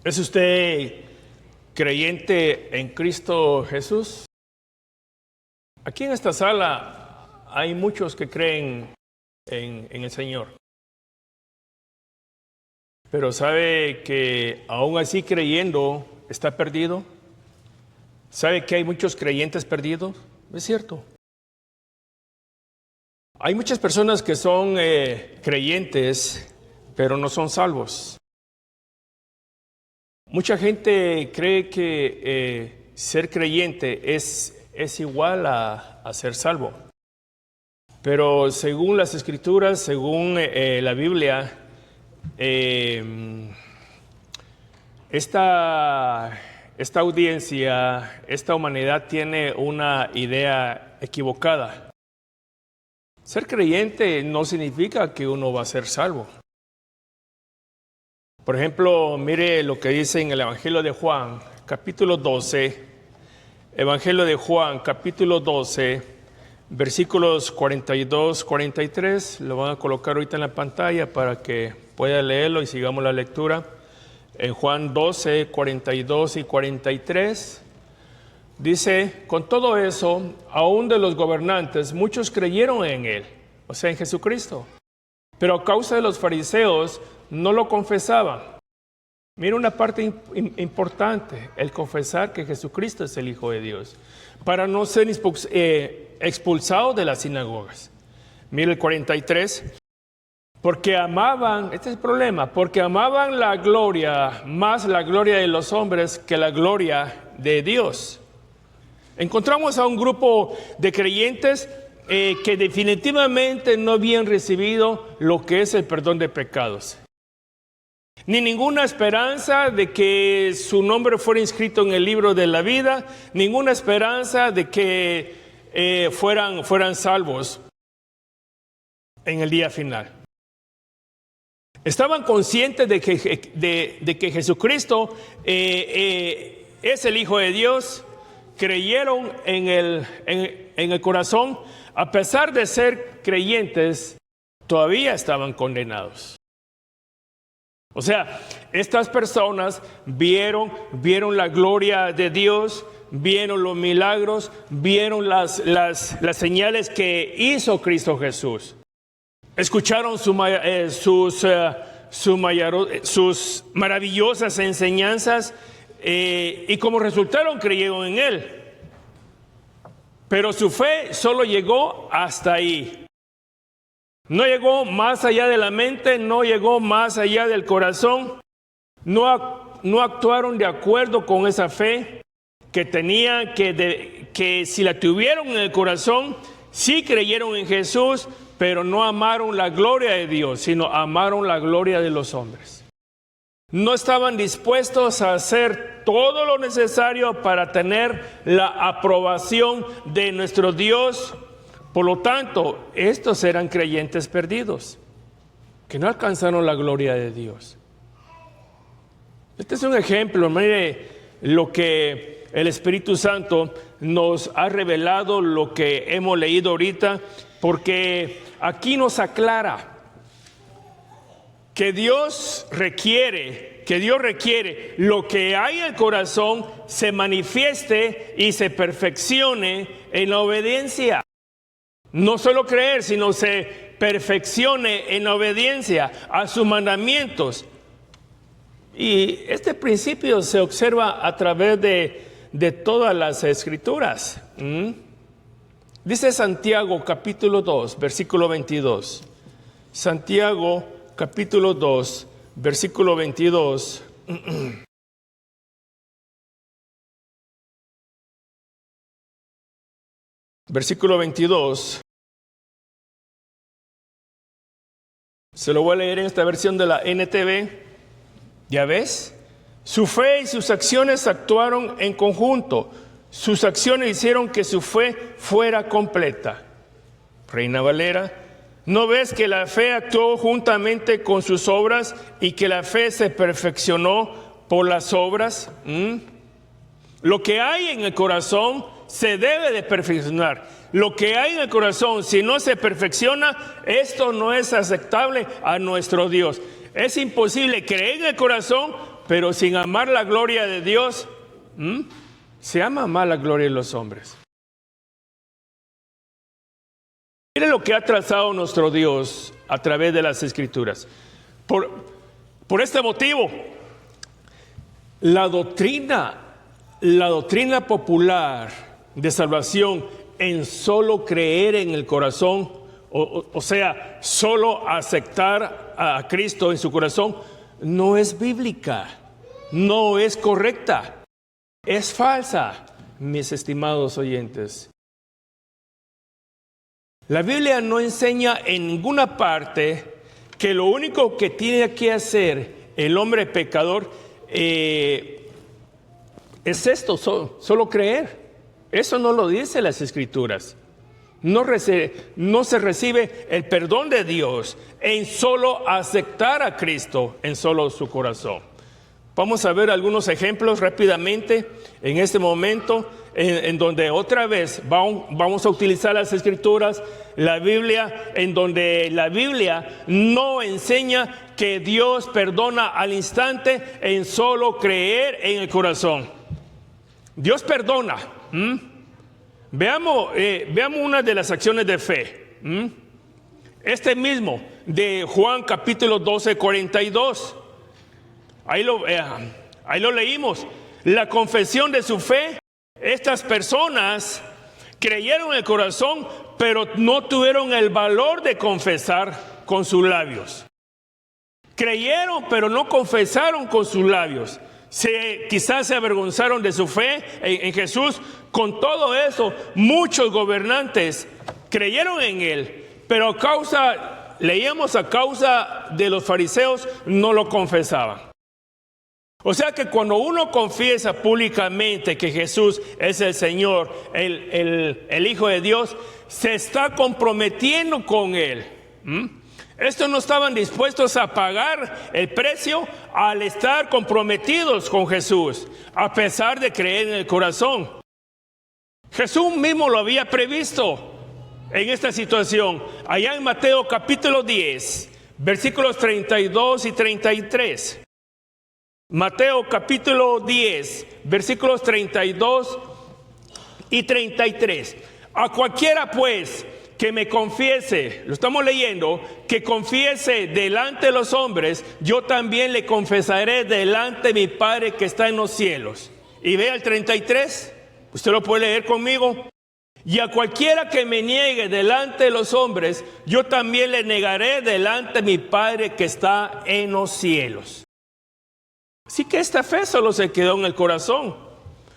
¿Es usted creyente en Cristo Jesús? Aquí en esta sala hay muchos que creen en el Señor. Pero ¿sabe que aún así creyendo está perdido? ¿Sabe que hay muchos creyentes perdidos? Es cierto. Hay muchas personas que son creyentes, pero no son salvos. Mucha gente cree que ser creyente es igual a ser salvo. Pero según las Escrituras, según la Biblia, esta audiencia, esta humanidad tiene una idea equivocada. Ser creyente no significa que uno va a ser salvo. Por ejemplo, mire lo que dice en el Evangelio de Juan, capítulo 12. Evangelio de Juan, capítulo 12, versículos 42, 43. Lo van a colocar ahorita en la pantalla para que pueda leerlo y sigamos la lectura. En Juan 12, 42 y 43. Dice, con todo eso, aún de los gobernantes, muchos creyeron en Él, o sea, en Jesucristo. Pero a causa de los fariseos, no lo confesaban. Mira una parte importante, el confesar que Jesucristo es el Hijo de Dios, para no ser expulsados de las sinagogas. Mira el 43. Porque amaban, este es el problema, porque amaban la gloria, más la gloria de los hombres que la gloria de Dios. Encontramos a un grupo de creyentes que definitivamente no habían recibido lo que es el perdón de pecados. Ni ninguna esperanza de que su nombre fuera inscrito en el libro de la vida, ninguna esperanza de que fueran salvos en el día final. Estaban conscientes de que Jesucristo es el Hijo de Dios. Creyeron en el corazón, a pesar de ser creyentes, todavía estaban condenados. O sea, estas personas vieron la gloria de Dios, vieron los milagros, vieron las señales que hizo Cristo Jesús. Escucharon sus maravillosas enseñanzas y como resultaron creyeron en Él. Pero su fe solo llegó hasta ahí. No llegó más allá de la mente, no llegó más allá del corazón. No actuaron de acuerdo con esa fe que tenían, que si la tuvieron en el corazón, sí creyeron en Jesús, pero no amaron la gloria de Dios, sino amaron la gloria de los hombres. No estaban dispuestos a hacer todo lo necesario para tener la aprobación de nuestro Dios. Por lo tanto, estos eran creyentes perdidos, que no alcanzaron la gloria de Dios. Este es un ejemplo, mire lo que el Espíritu Santo nos ha revelado, lo que hemos leído ahorita, porque aquí nos aclara que Dios requiere lo que hay en el corazón se manifieste y se perfeccione en la obediencia. No solo creer, sino se perfeccione en la obediencia a sus mandamientos. Y este principio se observa a través de todas las Escrituras. Dice Santiago capítulo 2, versículo 22. Santiago capítulo 2, versículo 22. Versículo 22. Se lo voy a leer en esta versión de la NTV. ¿Ya ves? Su fe y sus acciones actuaron en conjunto. Sus acciones hicieron que su fe fuera completa. Reina Valera. ¿No ves que la fe actuó juntamente con sus obras y que la fe se perfeccionó por las obras? Lo que hay en el corazón se debe de perfeccionar. Lo que hay en el corazón, si no se perfecciona, esto no es aceptable a nuestro Dios. Es imposible creer en el corazón, pero sin amar la gloria de Dios, se ama más la gloria de los hombres. Mire lo que ha trazado nuestro Dios a través de las Escrituras. Por este motivo, la doctrina popular de salvación en solo creer en el corazón, o sea, solo aceptar a Cristo en su corazón, no es bíblica, no es correcta, es falsa, mis estimados oyentes. La Biblia no enseña en ninguna parte que lo único que tiene que hacer el hombre pecador es esto, solo creer. Eso no lo dice las Escrituras. No se recibe el perdón de Dios en solo aceptar a Cristo en solo su corazón. Vamos a ver algunos ejemplos rápidamente en este momento en donde otra vez vamos a utilizar las Escrituras, la Biblia, en donde la Biblia no enseña que Dios perdona al instante en solo creer en el corazón. Dios perdona. Veamos una de las acciones de fe. Este mismo de Juan capítulo 12, 42. Ahí lo leímos. La confesión de su fe. Estas personas creyeron en el corazón, pero no tuvieron el valor de confesar con sus labios. Creyeron, pero no confesaron con sus labios. Quizás se avergonzaron de su fe en Jesús. Con todo eso, muchos gobernantes creyeron en Él, pero a causa de los fariseos, no lo confesaban. O sea que cuando uno confiesa públicamente que Jesús es el Señor, el Hijo de Dios, se está comprometiendo con Él. Estos no estaban dispuestos a pagar el precio al estar comprometidos con Jesús, a pesar de creer en el corazón. Jesús mismo lo había previsto en esta situación. Allá en Mateo capítulo 10, versículos 32 y 33. Mateo capítulo 10, versículos 32 y 33. A cualquiera pues que me confiese, lo estamos leyendo, que confiese delante de los hombres, yo también le confesaré delante de mi Padre que está en los cielos. Y vea el 33, usted lo puede leer conmigo. Y a cualquiera que me niegue delante de los hombres, yo también le negaré delante de mi Padre que está en los cielos. Así que esta fe solo se quedó en el corazón.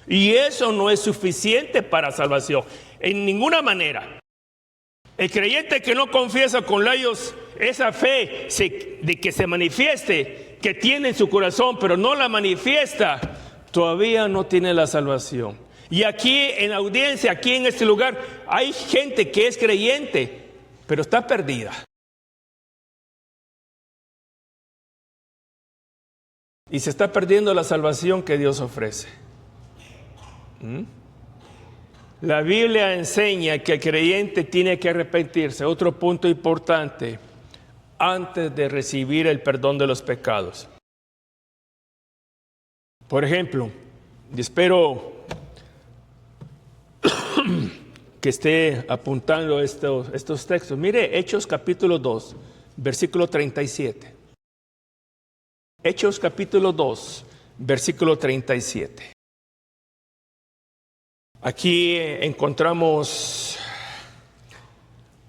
Y eso no es suficiente para salvación, en ninguna manera. El creyente que no confiesa con labios esa fe de que se manifieste, que tiene en su corazón, pero no la manifiesta, todavía no tiene la salvación. Y aquí en la audiencia, aquí en este lugar, hay gente que es creyente, pero está perdida. Y se está perdiendo la salvación que Dios ofrece. La Biblia enseña que el creyente tiene que arrepentirse. Otro punto importante, antes de recibir el perdón de los pecados. Por ejemplo, y espero que esté apuntando estos textos. Mire, Hechos capítulo 2, versículo 37. Hechos capítulo 2, versículo 37. Aquí encontramos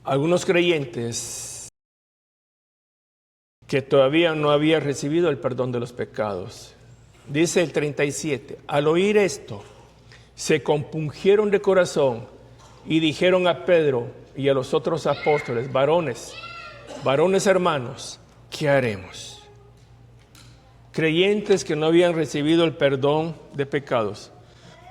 algunos creyentes que todavía no habían recibido el perdón de los pecados. Dice el 37, al oír esto, se compungieron de corazón y dijeron a Pedro y a los otros apóstoles, varones hermanos, ¿qué haremos? Creyentes que no habían recibido el perdón de pecados.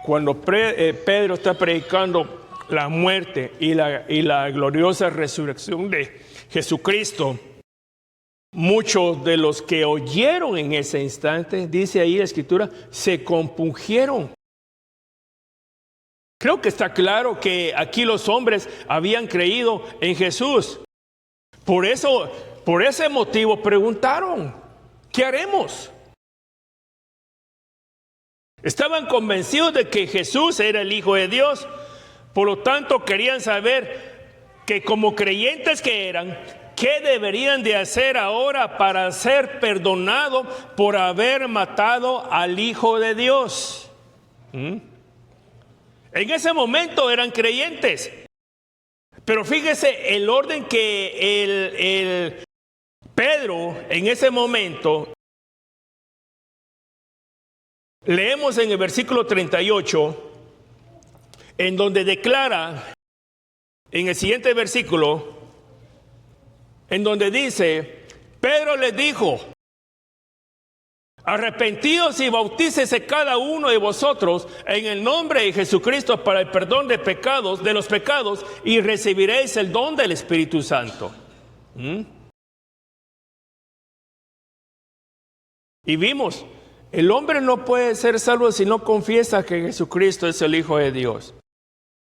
Cuando Pedro está predicando la muerte y la gloriosa resurrección de Jesucristo, muchos de los que oyeron en ese instante, dice ahí la Escritura, se compungieron. Creo que está claro que aquí los hombres habían creído en Jesús. Por ese motivo preguntaron, ¿qué haremos? Estaban convencidos de que Jesús era el Hijo de Dios. Por lo tanto, querían saber que como creyentes que eran, ¿qué deberían de hacer ahora para ser perdonados por haber matado al Hijo de Dios? En ese momento eran creyentes. Pero fíjese el orden que el Pedro en ese momento, leemos en el versículo 38, en donde declara, en el siguiente versículo, en donde dice, Pedro les dijo, arrepentíos y bautícese cada uno de vosotros en el nombre de Jesucristo para el perdón de pecados, de los pecados, y recibiréis el don del Espíritu Santo. Y vimos, el hombre no puede ser salvo si no confiesa que Jesucristo es el Hijo de Dios.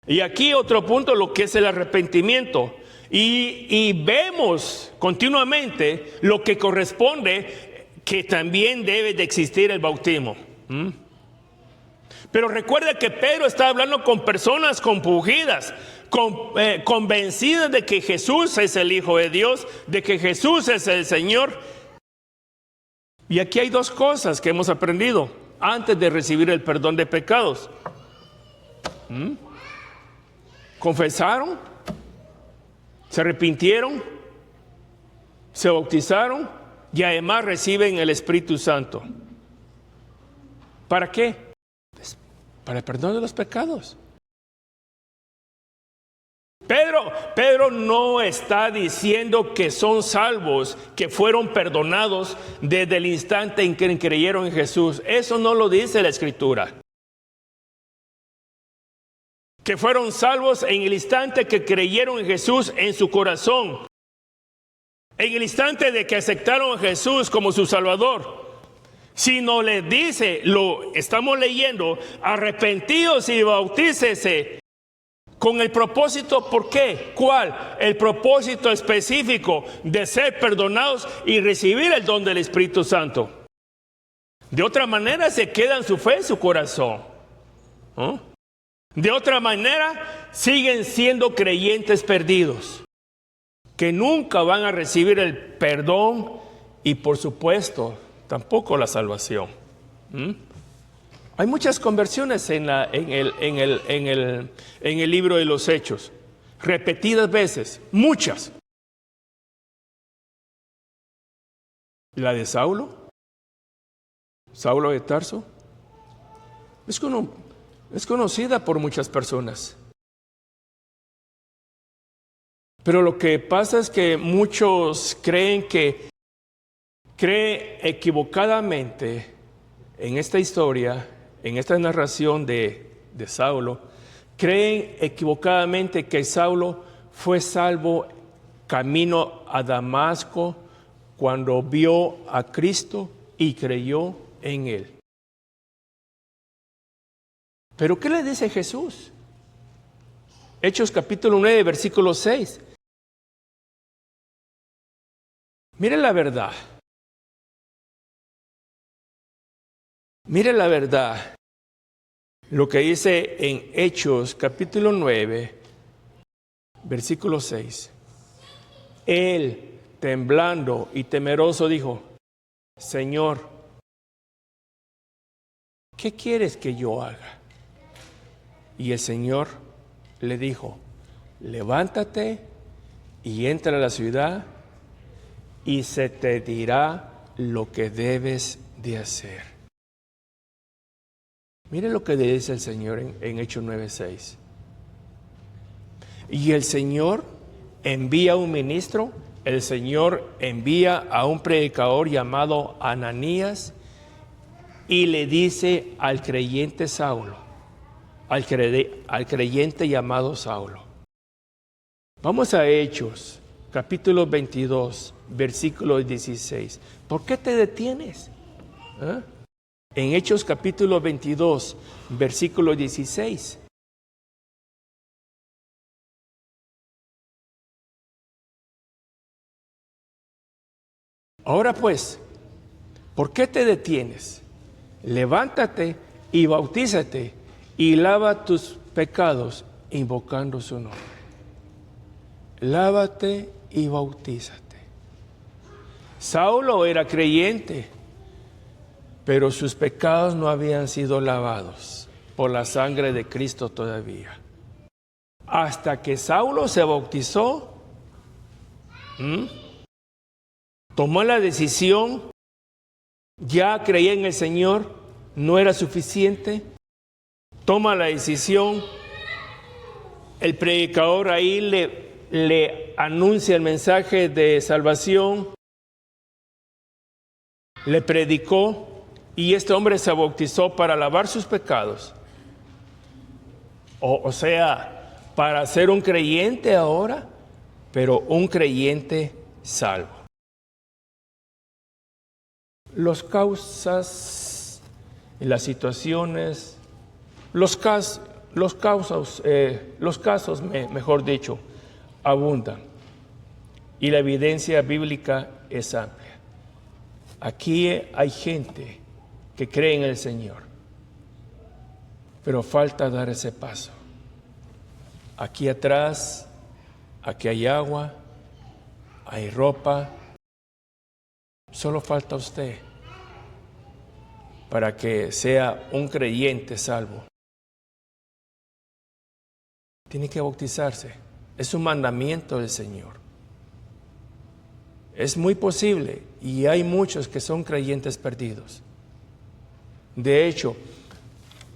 Y aquí otro punto, lo que es el arrepentimiento. Y vemos continuamente lo que corresponde, que también debe de existir el bautismo. Pero recuerda que Pedro está hablando con personas compungidas, convencidas de que Jesús es el Hijo de Dios, de que Jesús es el Señor. Y aquí hay dos cosas que hemos aprendido antes de recibir el perdón de pecados. Confesaron, se arrepintieron, se bautizaron y además reciben el Espíritu Santo. ¿Para qué? Pues para el perdón de los pecados. Pedro no está diciendo que son salvos, que fueron perdonados desde el instante en que creyeron en Jesús. Eso no lo dice la Escritura. Que fueron salvos en el instante que creyeron en Jesús en su corazón. En el instante de que aceptaron a Jesús como su Salvador. Sino les dice, lo estamos leyendo, arrepentíos y bautícese. Con el propósito, ¿por qué? ¿Cuál? El propósito específico de ser perdonados y recibir el don del Espíritu Santo. De otra manera se queda en su fe, en su corazón. De otra manera siguen siendo creyentes perdidos, que nunca van a recibir el perdón y por supuesto tampoco la salvación. Hay muchas conversiones en el libro de los Hechos, repetidas veces, muchas. La de Saulo de Tarso, es conocida por muchas personas. Pero lo que pasa es que muchos creen equivocadamente en esta historia, en esta narración de Saulo, creen equivocadamente que Saulo fue salvo camino a Damasco cuando vio a Cristo y creyó en él. ¿Pero qué le dice Jesús? Hechos capítulo 9, versículo 6. Mire la verdad. Mire la verdad. Lo que dice en Hechos capítulo 9, versículo 6. Él, temblando y temeroso, dijo, Señor, ¿qué quieres que yo haga? Y el Señor le dijo, levántate y entra a la ciudad y se te dirá lo que debes de hacer. Mire lo que dice el Señor en Hechos 9:6. Y el Señor envía a un ministro, el Señor envía a un predicador llamado Ananías y le dice al creyente Saulo, al creyente llamado Saulo. Vamos a Hechos, capítulo 22, versículo 16. ¿Por qué te detienes? En Hechos capítulo 22, versículo 16. Ahora pues, ¿por qué te detienes? Levántate y bautízate y lava tus pecados invocando su nombre. Lávate y bautízate. Saulo era creyente, pero sus pecados no habían sido lavados por la sangre de Cristo todavía. Hasta que Saulo se bautizó, tomó la decisión, ya creía en el Señor, no era suficiente, toma la decisión, el predicador ahí le anuncia el mensaje de salvación, le predicó y este hombre se bautizó para lavar sus pecados. O sea, para ser un creyente ahora, pero un creyente salvo. Las causas y las situaciones, los casos, mejor dicho, abundan. Y la evidencia bíblica es amplia. Aquí hay gente que cree en el Señor, pero falta dar ese paso. Aquí atrás, aquí hay agua, hay ropa, solo falta usted para que sea un creyente salvo. Tiene que bautizarse, es un mandamiento del Señor. Es muy posible, y hay muchos que son creyentes perdidos. De hecho,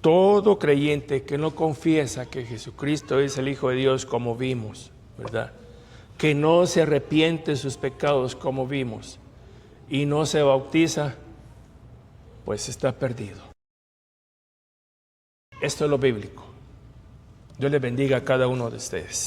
todo creyente que no confiesa que Jesucristo es el Hijo de Dios, como vimos, ¿verdad?, que no se arrepiente de sus pecados, como vimos, y no se bautiza, pues está perdido. Esto es lo bíblico. Dios les bendiga a cada uno de ustedes.